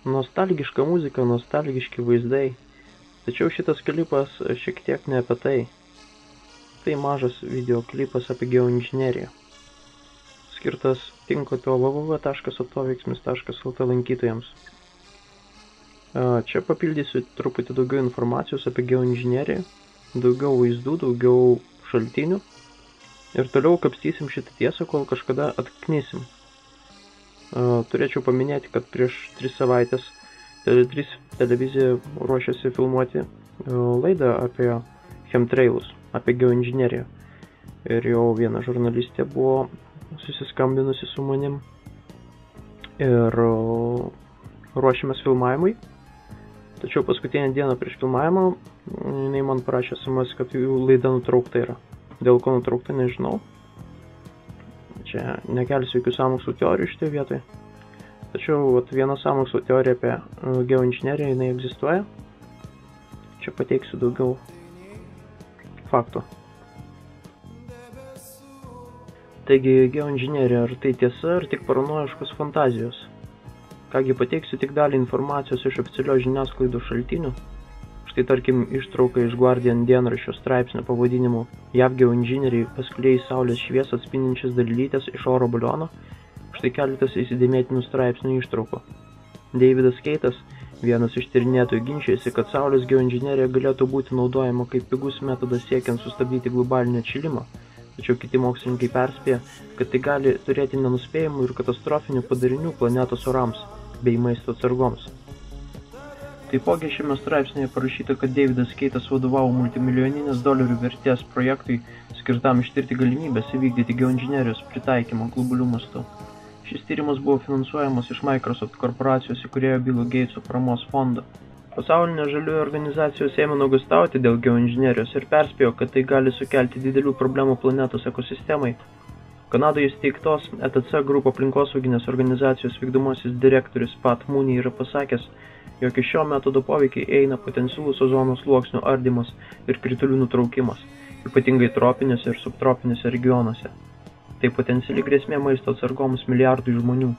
Nostalgiška muzika, nostalgiški vaizdai. Tačiau šitas klipas šiek tiek ne apie tai. Tai mažas videoklipas apie geoinžineriją. Skirtas tinklapio www.atoveiksmis.lt lankytojams. Čia papildysiu truputį daugiau informacijos apie geoinžineriją, daugiau vaizdų, daugiau šaltinių ir toliau kapstysim šitą tiesą, kol kažkada atknisim. Turėčiau paminėti, kad prieš 3 savaitės Tele3 televizija ruošiasi filmuoti laidą apie chemtrailus, apie geoinžineriją. Ir jau viena žurnalistė buvo susiskambinusi su manim ir ruošiamės filmavimui. Tačiau paskutinę dieną prieš filmavimą jinai man parašė SMS, kad jų laida nutraukta yra. Dėl ko nutraukta, nežinau. Čia nekelsiu jokių sąmokslų teorijų šitoje vietoje. Tačiau viena sąmokslo teorija apie geoinžineriją, jinai egzistuoja. Čia pateiksiu daugiau faktų. Taigi, geoinžinerija, ar tai tiesa, ar tik paranojiškos fantazijos? Kągi, pateiksiu tik dalį informacijos iš oficialios žiniasklaidos šaltinių. Štai tarkim ištrauka iš Guardian dienraščio straipsnio pavadinimu JAV geoinžinieriai paskleis saulės šviesą atspindinčias dalelytes iš oro baliono. Štai keletas įsidėmėtinų straipsnių ištraukų. Davidas Keitas, vienas iš tyrinėtojų, ginčijasi, kad saulės geoinžinerija galėtų būti naudojama kaip pigus metodas siekiant sustabdyti globalinį atšilimą. Tačiau kiti mokslininkai perspėja, kad tai gali turėti nenuspėjamų ir katastrofinių padarinių planetos orams bei maisto atsargoms. Taipogi šiame straipsnėje parašyta, kad Davidas Keitas vadovavo multimilijoninės dolerių vertės projektui skirtam ištirti galimybės įvykdyti geoinžinerijos pritaikymą globaliu mastu. Šis tyrimas buvo finansuojamas iš Microsoft korporacijos įkūrėjo Bilo Geitso paramos fondo. Pasaulinė žaliųjų organizacijos ėmė nuogąstauti dėl geoinžinerijos ir perspėjo, kad tai gali sukelti didelių problemų planetos ekosistemai. Kanadoje įsteigtos ETC Group aplinkosauginės organizacijos vykdomasis direktorius Pat Mooney yra pasakęs, jog iš šio metodo poveikiai eina potencialus ozono sluoksnių ardymas ir kritulių nutraukimas, ypatingai tropiniuose ir subtropiniuose regionuose. Tai potenciali grėsmė maisto atsargoms milijardui žmonių.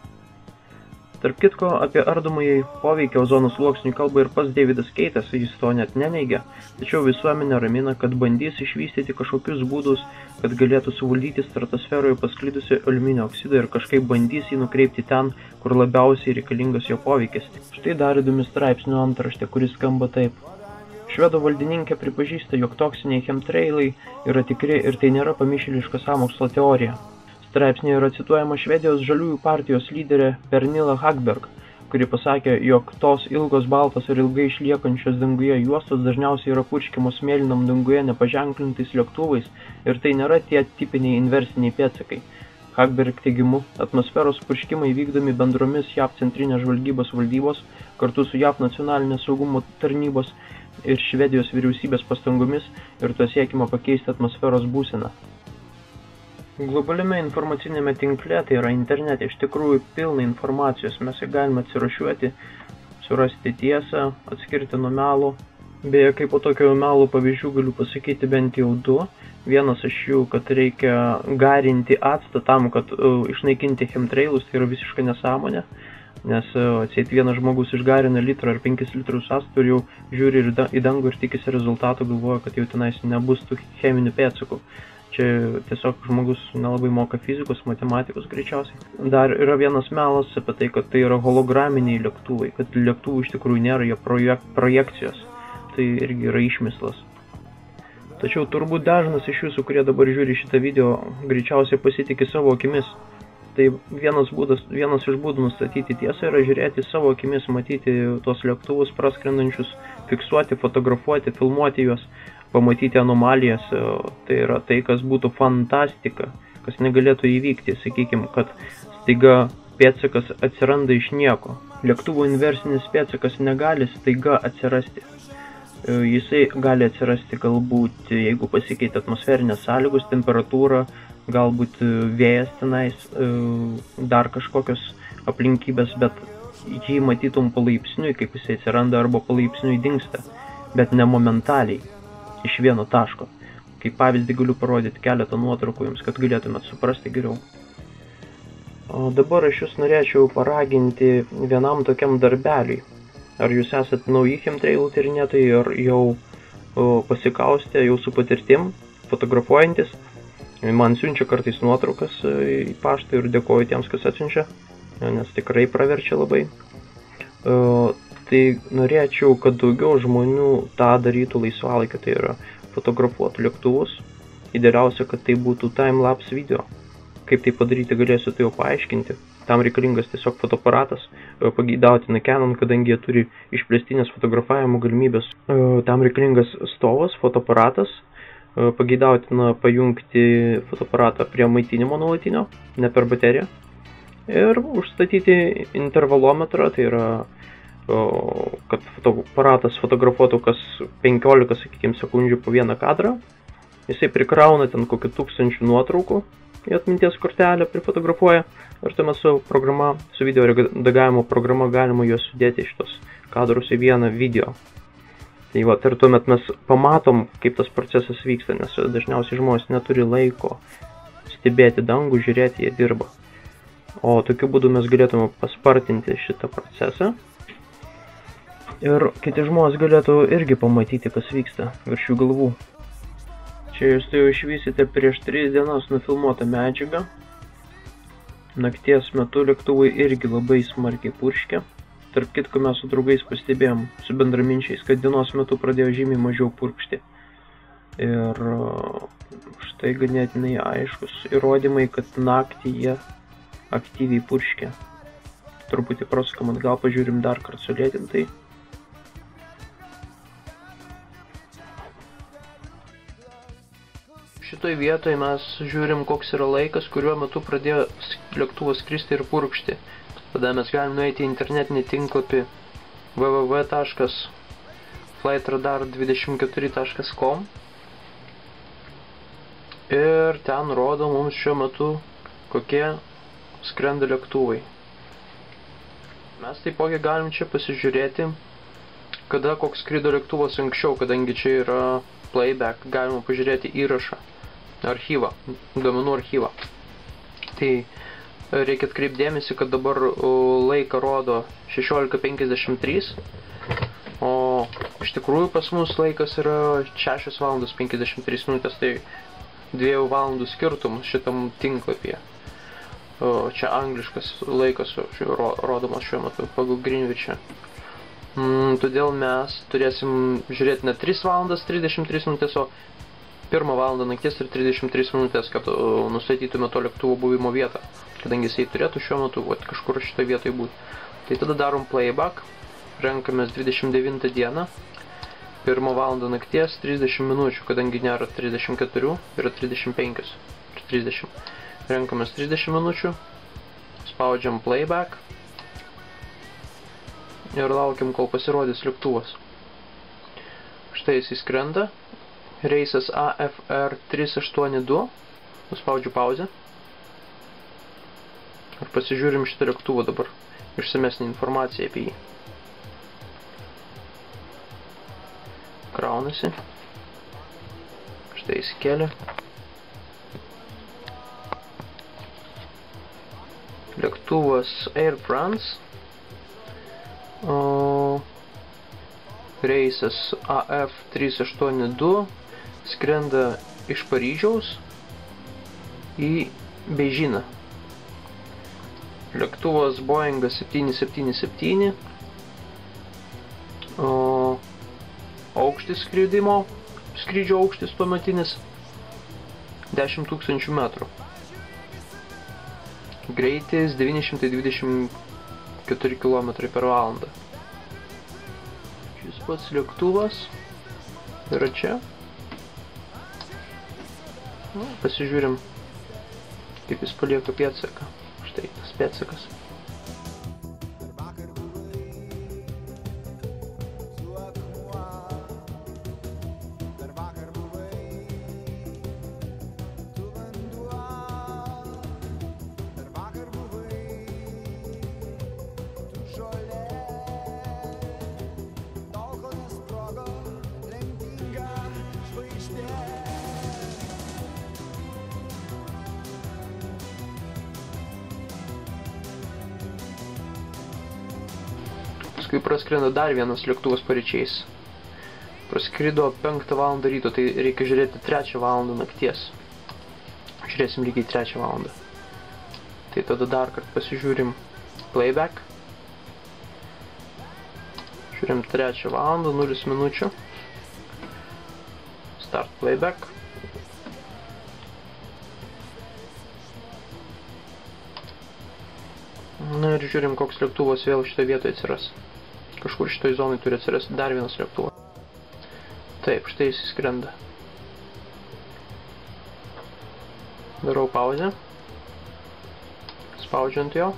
Tarp kitko, apie ardomąjį poveikį ozono sluoksniui kalba ir pats Davidas Keitas, jis to net neneigia, tačiau visuomenė ramina, kad bandys išvystyti kažkokius būdus, kad galėtų suvaldyti stratosferoje pasklidusi aliuminio oksidą ir kažkaip bandys jį nukreipti ten, kur labiausiai reikalingas jo poveikis. Štai dar įdomi straipsnio antraštė, kuris skamba taip. Švedų valdininkė pripažįsta, jog toksiniai chemtrailai yra tikri ir tai nėra pamišėliška sąmokslo teorija. Straipsnėje yra cituojama Švedijos žaliųjų partijos lyderė Pernilla Hagberg, kuri pasakė, jog tos ilgos baltos ir ilgai išliekančios danguje juostos dažniausiai yra purškiamos mėlynam danguje nepaženklintais lėktuvais ir tai nėra tie tipiniai inversiniai pėdsakai. Hagberg teigimu, atmosferos purškimai vykdomi bendromis JAV centrinės žvalgybos valdybos kartu su JAV nacionalinės saugumo tarnybos ir Švedijos vyriausybės pastangomis ir to siekima pakeisti atmosferos būseną. Globaliame informacinėme tinkle, tai yra internete, iš tikrųjų pilna informacijos, mes ją galime atsirašiuoti, surasti tiesą, atskirti nuo melų. Beje, kaip po tokio melų pavyzdžių galiu pasakyti bent jau 2. Vienas iš jų, kad reikia garinti actą tam, kad išnaikinti chemtrailus, tai yra visiška nesąmonė. Nes atseit vienas žmogus išgarina litrą ar 5 litrus acto ir jau žiūri į dangų ir tikisi rezultato, galvoja, kad jau tenais nebus tų cheminių pėdsakų. Čia tiesiog žmogus nelabai moka fizikos, matematikos greičiausiai. Dar yra vienas melas apie tai, kad tai yra holograminiai lėktuvai, kad lėktuvų iš tikrųjų nėra, jie projekcijos. Tai irgi yra išmislas. Tačiau turbūt dažnas iš jūsų, kurie dabar žiūri šitą video, greičiausiai pasitikė savo akimis. Tai vienas iš būdų nustatyti tiesą yra žiūrėti savo akimis, matyti tuos lėktuvus praskrendančius, fiksuoti, fotografuoti, filmuoti juos, pamatyti anomalijas. Tai yra tai, kas būtų fantastika, kas negalėtų įvykti. Sakykime, kad staiga pėdsakas atsiranda iš nieko. Lėktuvo inversinis pėdsakas negali staiga atsirasti. Jisai gali atsirasti galbūt, jeigu pasikeitė atmosferinės sąlygos, temperatūra, galbūt vėjas tenais, dar kažkokios aplinkybės, bet jį matytum palaipsniui, kaip jisai atsiranda arba palaipsniui dingsta, bet ne momentaliai, iš vieno taško. Kaip pavyzdį galiu parodyti keletą nuotraukų jums, kad galėtumėt suprasti geriau. O dabar aš jūs norėčiau paraginti vienam tokiam darbeliui. Ar jūs esate nauji chemtrailų tyrinėtojai, ar jau pasikaustę, jau su patirtim, fotografuojantis. Man siunčia kartais nuotraukas į paštą ir dėkoju tiems, kas atsiunčia, nes tikrai praverčia labai. Tai norėčiau, kad daugiau žmonių tą darytų laisvalaikio, tai yra fotografuotų lėktuvus. Idealiausia, kad tai būtų time-lapse video. Kaip tai padaryti, galėsiu tai jau paaiškinti. Tam reikalingas tiesiog fotoaparatas, pageidautina Canon, kadangi jie turi išplėstinės fotografavimo galimybės. Tam reikalingas stovas, fotoaparatas, pageidautina pajungti fotoaparatą prie maitinimo nuolatinio, ne per bateriją. Ir užstatyti intervalometrą, tai yra, kad fotoaparatas fotografuotų kas 15, sakykime, sekundžių po vieną kadrą. Jisai prikrauna ten kokį 1000 nuotraukų į atminties kortelę, prifotografuoja. Ir tuomet su video redagavimo programa galima juos sudėti šitos kadrus į vieną video. Tai va, ir tuomet mes pamatom, kaip tas procesas vyksta, nes dažniausiai žmonės neturi laiko stebėti dangų, žiūrėti, jie dirba. O tokiu būdu mes galėtume paspartinti šitą procesą. Ir kiti žmonės galėtų irgi pamatyti, kas vyksta virš jų galvų. Čia jūs tai jau išvysite prieš 3 dienas nufilmuotą medžiagą. Nakties metu lėktuvai irgi labai smarkiai purškia. Tarp kitko mes su draugais pastebėjom, su bendraminčiais, kad dienos metu pradėjo žymiai mažiau purkšti. Ir štai ganėtinai aiškus įrodymai, kad naktį jie aktyviai purškia. Truputį prosukam atgal, pažiūrim dar kartą sulėtintai. Šitoj vietoje mes žiūrim, koks yra laikas, kuriuo metu pradėjo lėktuvas skristi ir purkšti. Tada mes galim nueiti į internetinį tinklapį www.flightradar24.com ir ten rodo mums šiuo metu, kokie skrenda lėktuvai. Mes taipogi galim čia pasižiūrėti, kada koks skrido lėktuvas anksčiau, kadangi čia yra playback, galima pažiūrėti įrašą. Archyvą, duomenų archyvą. Tai reikia atkreipdėmėsi, kad dabar laiką rodo 16:53, o iš tikrųjų pas mus laikas yra 6:53 minutės, tai 2 valandų skirtumas šitam tinklapyje. Čia angliškas laikas rodomas šiuo metu pagal Greenwich'ą. Todėl mes turėsim žiūrėti ne 3 valandas 33 minutės, o 1 valandą nakties ir 33 minutės, kad nustatytume to lėktuvo buvimo vietą, kadangi jisai turėtų šiuo metu kažkur šitoje vietoje būti. Tai tada darom playback, renkamės 29 dieną, 1 valandą nakties, 30 minučių, kadangi nėra 34, yra 35 ir 30. Renkamės 30 minučių, spaudžiam playback ir laukiam, kol pasirodys lėktuvas. Štai jis įskrenda. Reisas AFR 382, nuspaudžiu pauzę ir pasižiūrim šitą lėktuvą dabar, išsamesnį informaciją apie jį. Kraunasi, štai įsikėlė. Lėktuvas Air France, reisas AF 382, skrenda iš Paryžiaus į Beižiną. Lėktuvas Boeingas 777, aukštis skrydžio aukštis tuometinis 10 000 metrų. Greitis 924 km per valandą. Šis pats lėktuvas yra čia. Pasižiūrim, kaip jis palieka pėdsaką. Štai tas pėdsakas. Paskui praskrenda dar vienas lėktuvas paryčiais. Praskrido 5 val. Ryto, tai reikia žiūrėti 3 val. Nakties. Žiūrėsim lygiai 3 val. Tai tada dar kartą pasižiūrim playback. Žiūrim 3 val. 0 minučių. Start playback. Na ir žiūrim, koks lėktuvas vėl šitoje vietoje atsiras. Kažkur šitoje zonai turi atsirasti dar vienas lėktuvas. Taip, štai jis skrenda. Darau pauzę. Spaudžiu ant jo.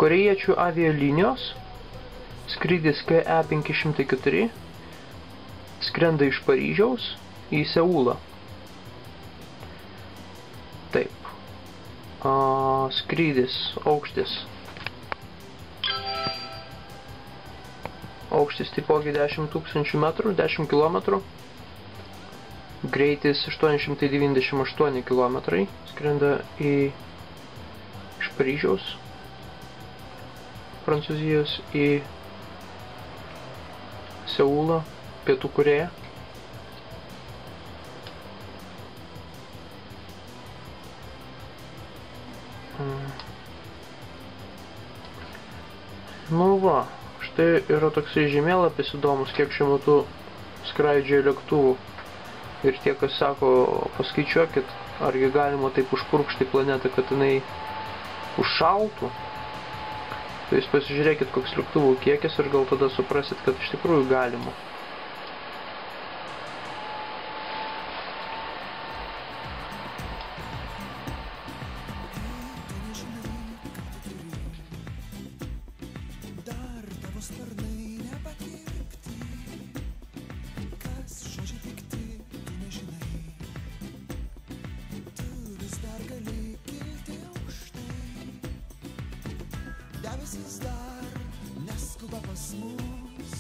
Korėjiečių avialinijos skrydis KE504 skrenda iš Paryžiaus į Seulą. Taip. Skrydis, aukštis. Aukštis taipogi 10 000 metrų, 10 km. Greitis 898 km. Skrenda iš Paryžiaus, Prancūzijos į Seulą, Pietų Korėją. Nu va, štai yra toksai žemėlapis įdomus, kiek šiuo metu skraidžia lėktuvų. Ir tie, kas sako, paskaičiuokit, argi galima taip užpurkšti planetą, kad jinai užšaltų. Tai jūs pasižiūrėkit, koks lėktuvų kiekis ir gal tada suprasit, kad iš tikrųjų galima. Debesis dar neskuba pas mus,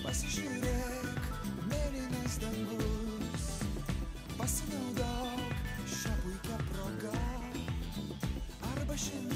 pasižiūrėk, mėlynas dangus, pasinaudok šią puikią progą, arba šiandien